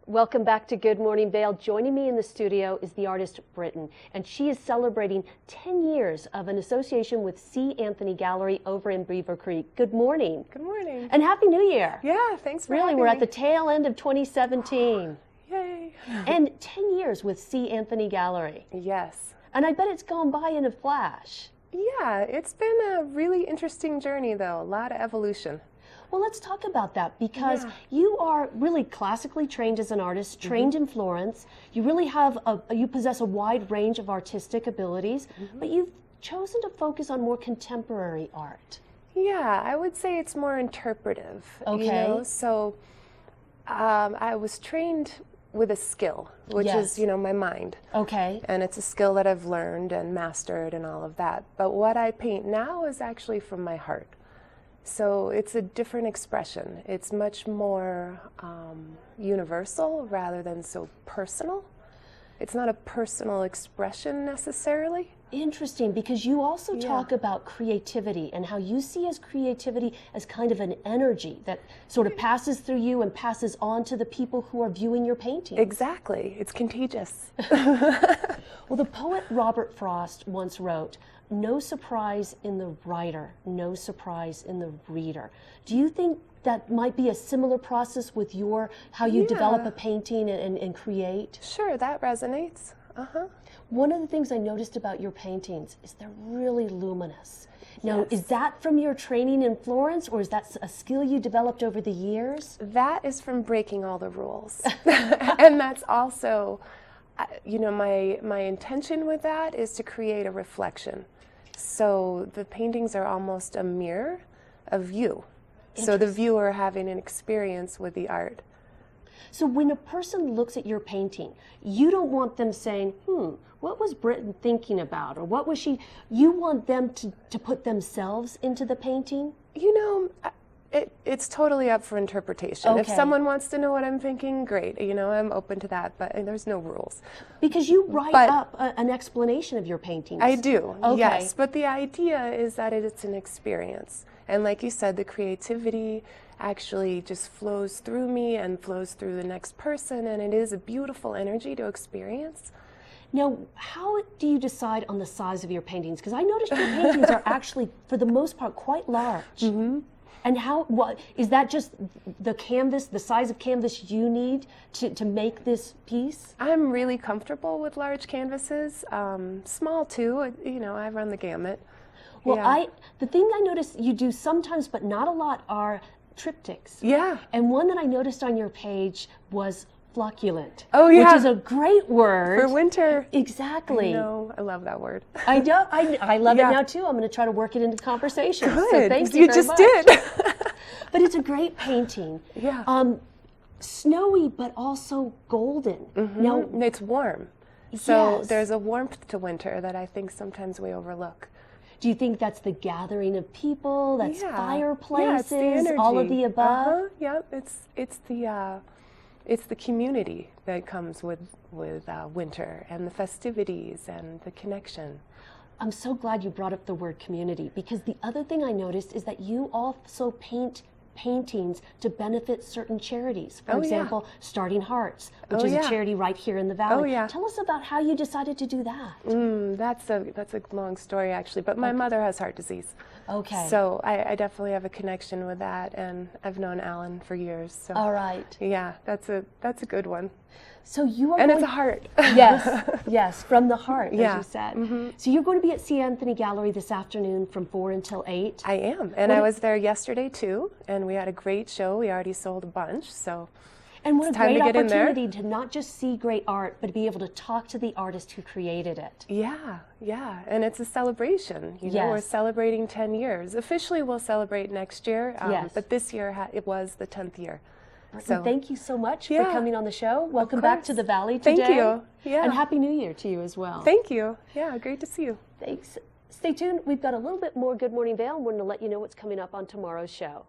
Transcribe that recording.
Welcome back to Good Morning Vail. Joining me in the studio is the artist Britten, and she is celebrating 10 years of an association with C. Anthony Gallery over in Beaver Creek. Good morning. Good morning. And Happy New Year. Yeah, thanks for Really, having we're me. at the tail end of 2017. Yay. And 10 years with C. Anthony Gallery. Yes. And I bet it's gone by in a flash. Yeah, it's been a really interesting journey though, a lot of evolution. Well, let's talk about that because you are really classically trained as an artist, trained in Florence. You really have you possess a wide range of artistic abilities, but you've chosen to focus on more contemporary art. Yeah, I would say it's more interpretive. Okay. You know? So I was trained with a skill, which is, my mind. Okay. And it's a skill that I've learned and mastered and all of that. But what I paint now is actually from my heart. So it's a different expression. It's much more universal rather than so personal. It's not a personal expression necessarily. Interesting, because you also talk about creativity and how you see as creativity as kind of an energy that sort of passes through you and passes on to the people who are viewing your painting. Exactly. It's contagious. Well, the poet Robert Frost once wrote, "No surprise in the writer, no surprise in the reader." Do you think that might be a similar process with how you develop a painting and create? Sure, that resonates. One of the things I noticed about your paintings is they're really luminous. Now, is that from your training in Florence, or is that a skill you developed over the years? That is from breaking all the rules. And that's also, my intention with that is to create a reflection. So the paintings are almost a mirror of you. So the viewer having an experience with the art. So when a person looks at your painting, you don't want them saying, what was Britten thinking about? Or what was she? You want them to put themselves into the painting? It's totally up for interpretation. Okay. If someone wants to know what I'm thinking, great. I'm open to that, but there's no rules. Because you write up an explanation of your paintings. I do, okay. Yes. But the idea is that it's an experience. And like you said, the creativity actually just flows through me and flows through the next person, and it is a beautiful energy to experience. Now, how do you decide on the size of your paintings? Because I noticed your paintings are actually, for the most part, quite large. And what is that? Just the canvas, the size of canvas you need to make this piece? I'm really comfortable with large canvases, small too. I run the gamut. Well, the thing I noticed you do sometimes, but not a lot, are triptychs. Yeah. And one that I noticed on your page was flocculent. Oh, yeah. Which is a great word. For winter. Exactly. I love that word. I know. I love it now too. I'm going to try to work it into conversation. Good. So thank you very much. did. But it's a great painting. Yeah. Snowy, but also golden. Now, it's warm. So there's a warmth to winter that I think sometimes we overlook. do you think that's the gathering of people? That's fireplaces, it's the energy. all of the above? Yep, it's the community that comes with winter, and the festivities and the connection. I'm so glad you brought up the word community, because the other thing I noticed is that you also paint paintings to benefit certain charities. For example, Starting Hearts, which is a charity right here in the Valley. Tell us about how you decided to do that. That's a long story actually, but my mother has heart disease. Okay. So I definitely have a connection with that, and I've known Alan for years. So all right. yeah, that's a good one. So you are it's a heart. Yes, from the heart, as you said. So you're going to be at C. Anthony Gallery this afternoon from 4 until 8? I am, and I was there yesterday too, and we had a great show. We already sold a bunch, so and what it's a time great to get in there. opportunity to not just see great art, but to be able to talk to the artist who created it. Yeah, and it's a celebration. You know, we're celebrating 10 years. Officially, we'll celebrate next year, but this year it was the 10th year. So thank you so much for coming on the show. Welcome back to the Valley today. Thank you. Yeah. And Happy New Year to you as well. Thank you. Yeah, great to see you. Thanks. Stay tuned. We've got a little bit more Good Morning Vail, and we're going to let you know what's coming up on tomorrow's show.